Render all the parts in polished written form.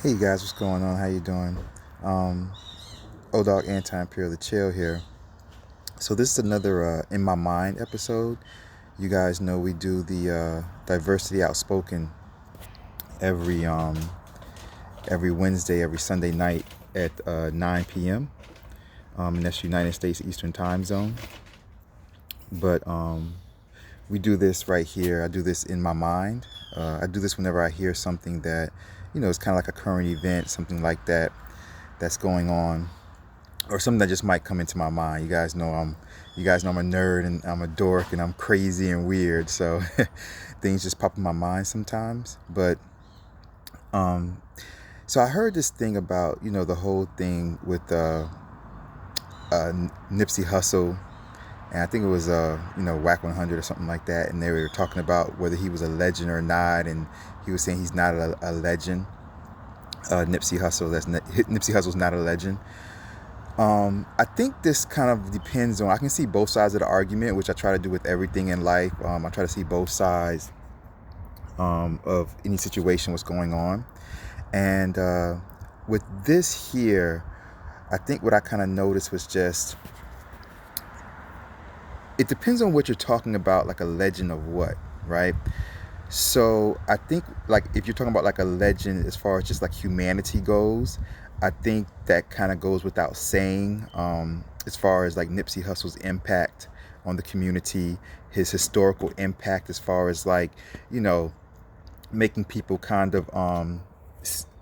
Hey guys, what's going on? How you doing? Um, Dogg, Anti-Imperial, the chill here. So this is another In My Mind episode. You guys know we do the Diversity Outspoken every every Wednesday, every Sunday night at 9 p.m. And that's United States Eastern Time Zone. But we do this right here. I do this in my mind. I do this whenever I hear something that, is kind of like a current event, something like that that's going on, or something that just might come into my mind. You guys know I'm a nerd and I'm a dork and I'm crazy and weird. So things just pop in my mind sometimes. But um, so I heard this thing about the whole thing with Nipsey Hussle, and I think it was Whack 100 or something like that, and they were talking about whether he was a legend or not, and he was saying he's not a legend. Nipsey Hussle's not a legend. I think this kind of depends on, I can see both sides of the argument, which I try to do with everything in life. I try to see both sides of any situation, what's going on. And with this here, I think what I kind of noticed was just, it depends on what you're talking about, like a legend of what, right? So I think, like, if you're talking about like a legend as far as just like humanity goes, I think that kind of goes without saying. As far as like Nipsey Hussle's impact on the community, his historical impact, as far as like, you know, making people kind of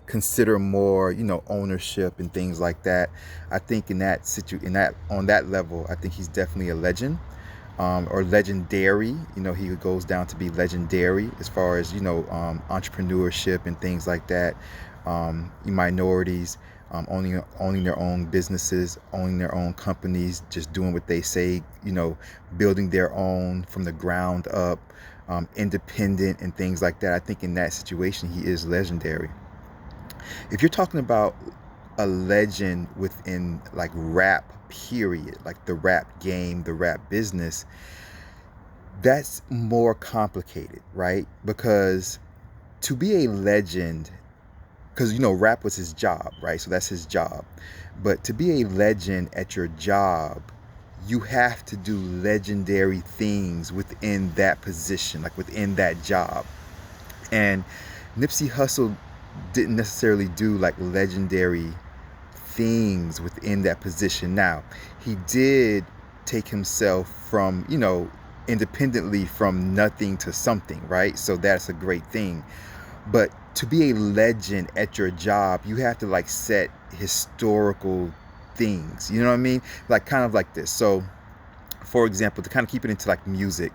consider more, ownership and things like that. I think in that on that level, I think he's definitely a legend. Or legendary. He goes down to be legendary as far as entrepreneurship and things like that. Minorities owning their own businesses, owning their own companies, just doing what they say. Building their own from the ground up, independent and things like that. I think in that situation he is legendary. If you're talking about a legend within like rap period, like the rap game, the rap business, that's more complicated, right? Because to be a legend, because rap was his job, right? So that's his job. But to be a legend at your job, you have to do legendary things within that position, like within that job. And Nipsey Hussle didn't necessarily do like legendary things within that position. Now, he did take himself from, independently from nothing to something, right? So that's a great thing. But to be a legend at your job, you have to like set historical things. You know what I mean? Like kind of like this. So, for example, to kind of keep it into like music,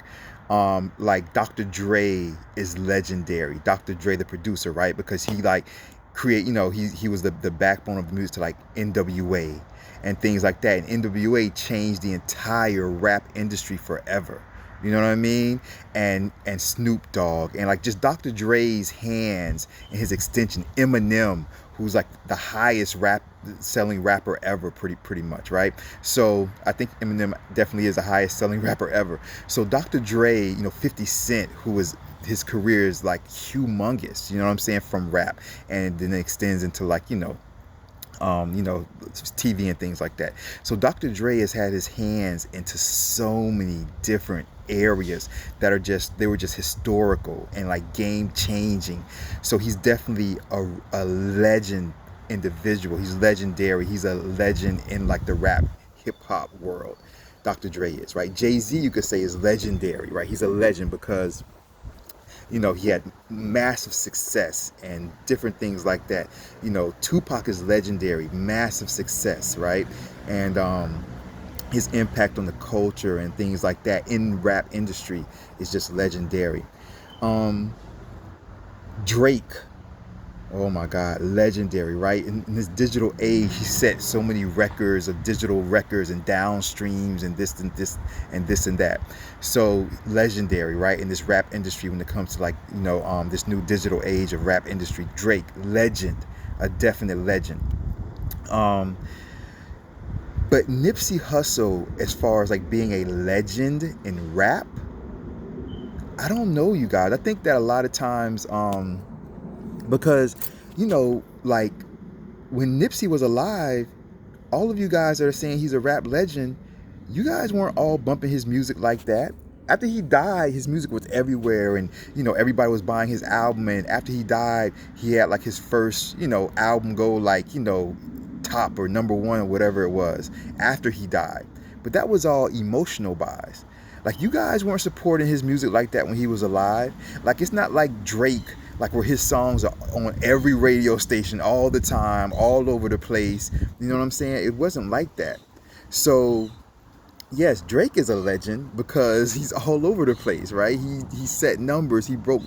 like Dr. Dre is legendary. Dr. Dre, the producer, right? Because he like he was the backbone of the music to like NWA and things like that. And NWA changed the entire rap industry forever. You know what I mean? And Snoop Dogg and like just Dr. Dre's hands and his extension, Eminem, who's like the highest rap selling rapper ever, pretty much, right? So I think Eminem definitely is the highest selling rapper ever. So Dr. Dre, 50 Cent, who was his career is like humongous, you know what I'm saying, from rap, and then it extends into like TV and things like that. So Dr. Dre has had his hands into so many different areas that they were just historical and like game changing. So he's definitely a legend individual. He's legendary. He's a legend in like the rap hip hop world. Dr. Dre is, right? Jay-Z, you could say, is legendary, right? He's a legend because he had massive success and different things like that. Tupac is legendary, massive success, right? And his impact on the culture and things like that in rap industry is just legendary. um Drake, oh my God, legendary, right? In this digital age, he set so many records of digital records and downstreams and this and this and this and that. So legendary, right? In this rap industry, when it comes to like, this new digital age of rap industry, Drake, legend, a definite legend. Um, but Nipsey Hussle, as far as like being a legend in rap, I don't know, you guys. I think that a lot of times, because like when Nipsey was alive, all of you guys that are saying he's a rap legend, you guys weren't all bumping his music like that. After he died, his music was everywhere, and everybody was buying his album. And after he died, he had like his first album go like top or number one or whatever it was after he died. But that was all emotional buys. Like, you guys weren't supporting his music like that when he was alive. Like, it's not like Drake, like where his songs are on every radio station all the time, all over the place. You know what I'm saying? It wasn't like that. So yes, Drake is a legend because he's all over the place, right? He set numbers, he broke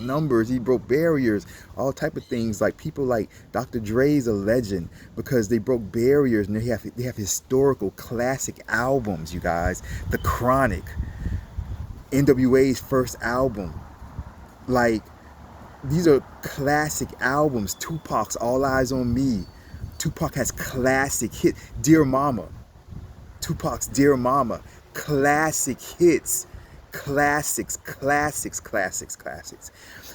barriers, all type of things. Like, people like Dr. Dre's a legend because they broke barriers, and they have historical classic albums, you guys. The Chronic, NWA's first album. Like, these are classic albums. Tupac's All Eyes on Me. Tupac has classic hit. Dear Mama. Tupac's Dear Mama. Classic hits. Classics.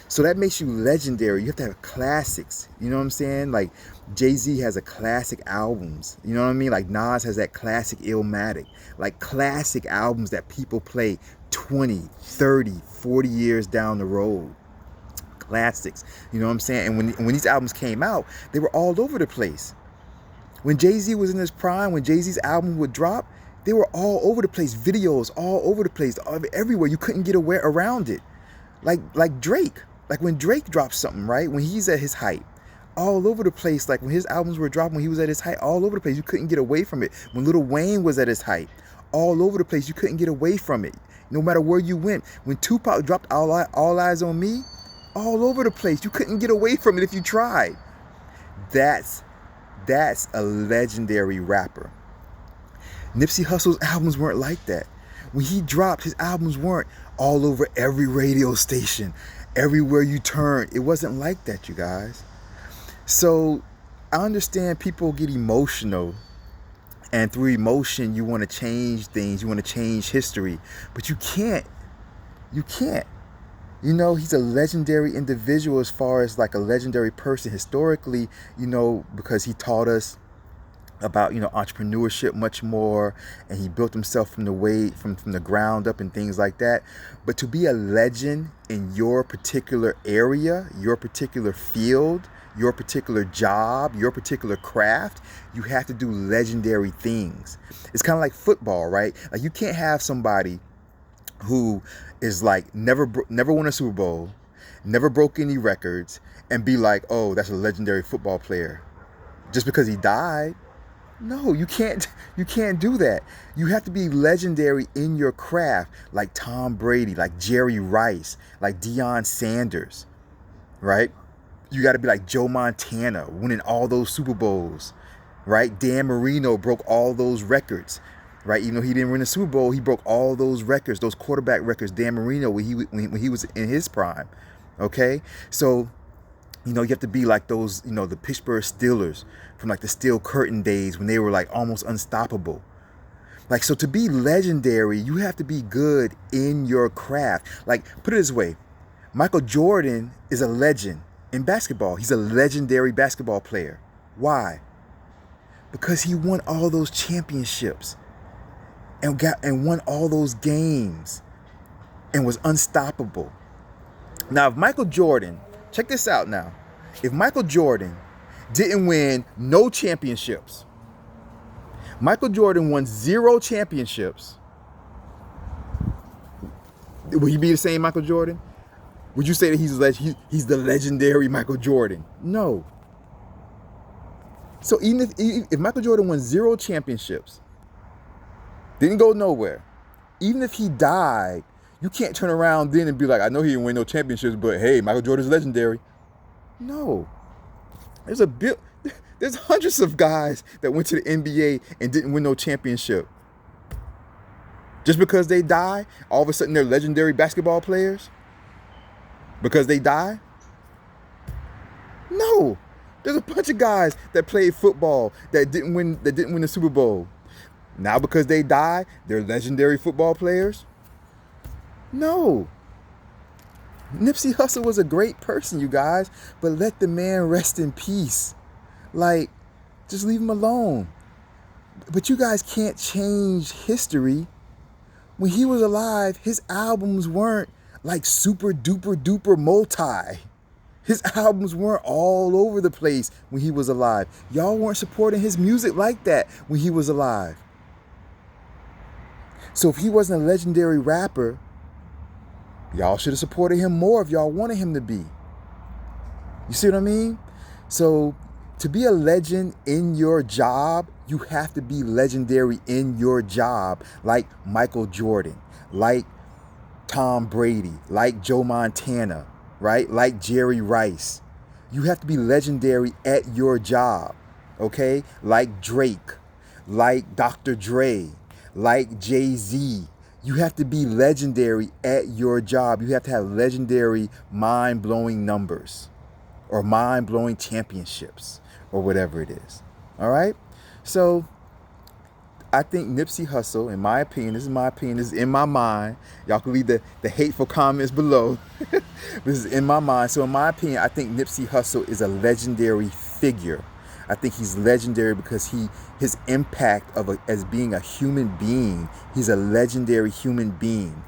So that makes you legendary. You have to have classics. You know what I'm saying? Like, Jay-Z has a classic albums. You know what I mean? Like, Nas has that classic Illmatic. Like, classic albums that people play 20, 30, 40 years down the road. Classics. You know what I'm saying? And when these albums came out, they were all over the place. When Jay-Z was in his prime, when Jay-Z's album would drop, they were all over the place. Videos all over the place, everywhere. You couldn't get away around it. Like Drake. Like, when Drake drops something, right? When he's at his height, all over the place. Like, when his albums were dropping, when he was at his height, all over the place. You couldn't get away from it. When Lil Wayne was at his height, all over the place. You couldn't get away from it. No matter where you went. When Tupac dropped All Eyes on Me, all over the place. You couldn't get away from it if you tried. That's a legendary rapper. Nipsey Hussle's albums weren't like that. When he dropped, his albums weren't all over every radio station, everywhere you turn. It wasn't like that, you guys. So I understand people get emotional, and through emotion you want to change things, you want to change history, but you can't. He's a legendary individual, as far as like a legendary person historically, because he taught us about entrepreneurship much more, and he built himself from the ground up and things like that. But to be a legend in your particular area, your particular field, your particular job, your particular craft, you have to do legendary things. It's kind of like football, right? Like, you can't have somebody who is like never won a Super Bowl, never broke any records, and be like, oh, that's a legendary football player just because he died. No, you can't do that. You have to be legendary in your craft, like Tom Brady, like Jerry Rice, like Deion Sanders, right? You got to be like Joe Montana, winning all those Super Bowls, right? Dan Marino broke all those records, right? He didn't win a Super Bowl, he broke all those records, those quarterback records. Dan Marino, when he was in his prime, okay? So, you have to be like those, the Pittsburgh Steelers from like the Steel Curtain days when they were like almost unstoppable. Like, so to be legendary, you have to be good in your craft. Like, put it this way, Michael Jordan is a legend in basketball. He's a legendary basketball player. Why? Because he won all those championships and won all those games and was unstoppable. Now, if Michael Jordan, check this out now. If Michael Jordan didn't win no championships, Michael Jordan won 0 championships, would he be the same Michael Jordan? Would you say that he's the legendary Michael Jordan? No. So even if Michael Jordan won 0 championships, didn't go nowhere, even if he died, you can't turn around then and be like, I know he didn't win no championships, but hey, Michael Jordan's legendary. No. There's hundreds of guys that went to the NBA and didn't win no championship. Just because they die, all of a sudden they're legendary basketball players? Because they die? No. There's a bunch of guys that played football that didn't win the Super Bowl. Now because they die, they're legendary football players? No. Nipsey Hussle was a great person, you guys, but let the man rest in peace. Like, just leave him alone. But you guys can't change history. When he was alive, his albums weren't like super duper duper multi. His albums weren't all over the place when he was alive. Y'all weren't supporting his music like that when he was alive. So if he wasn't a legendary rapper, y'all should have supported him more if y'all wanted him to be. You see what I mean? So to be a legend in your job, you have to be legendary in your job, like Michael Jordan, like Tom Brady, like Joe Montana, right? Like Jerry Rice. You have to be legendary at your job, okay? Like Drake, like Dr. Dre, like Jay-Z. You have to be legendary at your job. You have to have legendary, mind-blowing numbers or mind-blowing championships or whatever it is, all right? So I think Nipsey Hussle, in my opinion, this is in my mind. Y'all can leave the hateful comments below. This is in my mind. So in my opinion, I think Nipsey Hussle is a legendary figure. I think he's legendary because his impact as being a human being, he's a legendary human being.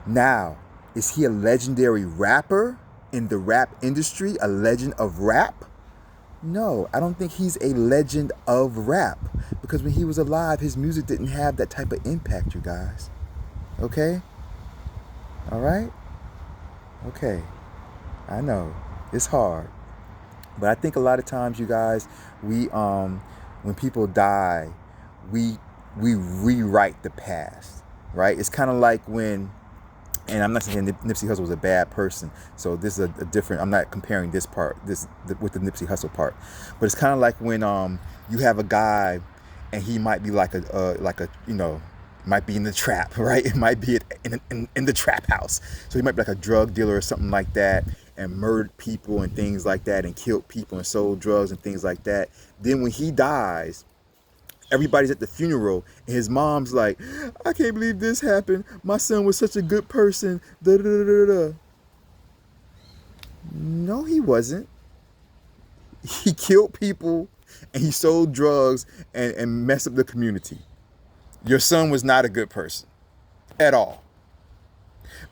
Now, is he a legendary rapper in the rap industry, a legend of rap? No, I don't think he's a legend of rap because when he was alive, his music didn't have that type of impact, you guys. Okay? All right? Okay. I know. It's hard. But I think a lot of times, you guys, when people die, we rewrite the past, right? It's kind of like when, and I'm not saying Nipsey Hussle was a bad person, so this is a different, I'm not comparing this part with the Nipsey Hussle part, but it's kind of like when you have a guy and he might be like a might be in the trap, right? It might be in the trap house, so he might be like a drug dealer or something like that, and murdered people and things like that, and killed people and sold drugs and things like that. Then when he dies, everybody's at the funeral, and his mom's like, I can't believe this happened. My son was such a good person. Da, da, da, da, da. No, he wasn't. He killed people, and he sold drugs and messed up the community. Your son was not a good person at all.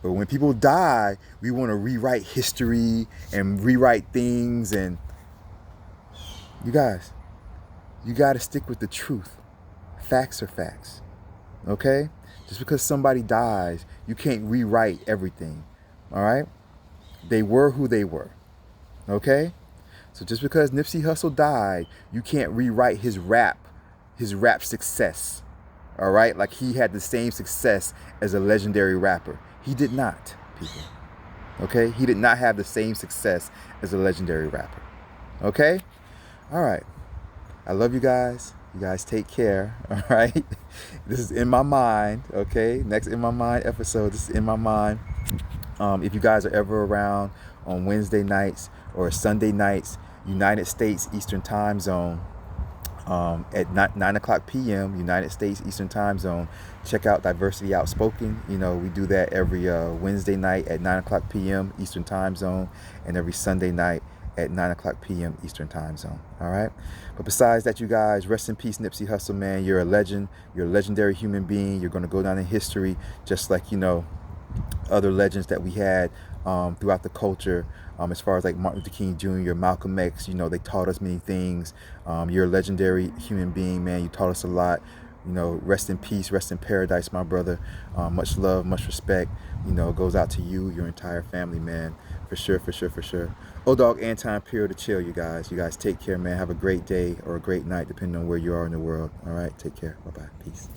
But when people die, we want to rewrite history and rewrite things. And you guys, you got to stick with the truth. Facts are facts. Okay? Just because somebody dies, you can't rewrite everything. All right? They were who they were. Okay? So just because Nipsey Hussle died, you can't rewrite his rap success. All right? Like he had the same success as a legendary rapper. He did not, people. Okay? He did not have the same success as a legendary rapper. Okay? All right. I love you guys. You guys take care. All right? This is In My Mind. Okay? Next In My Mind episode. This is In My Mind. If you guys are ever around on Wednesday nights or Sunday nights, United States Eastern Time Zone, at 9 o'clock p.m. United States Eastern Time Zone, check out Diversity Outspoken. You know, we do that every Wednesday night at 9 o'clock p.m. Eastern Time Zone, and every Sunday night at 9 o'clock p.m. Eastern Time Zone. All right? But besides that, you guys, rest in peace, Nipsey Hussle, man. You're a legend. You're a legendary human being. You're going to go down in history just like, other legends that we had throughout the culture, as far as like Martin Luther King Jr., Malcolm X. They taught us many things. You're a legendary human being, man. You taught us a lot. Rest in peace, rest in paradise, my brother. Much love, much respect, goes out to you, your entire family, man. For sure, for sure, for sure. Dogg, Anti-Imperial to chill, you guys. You guys take care, man. Have a great day or a great night, depending on where you are in the world. All right, take care. Bye-bye. Peace.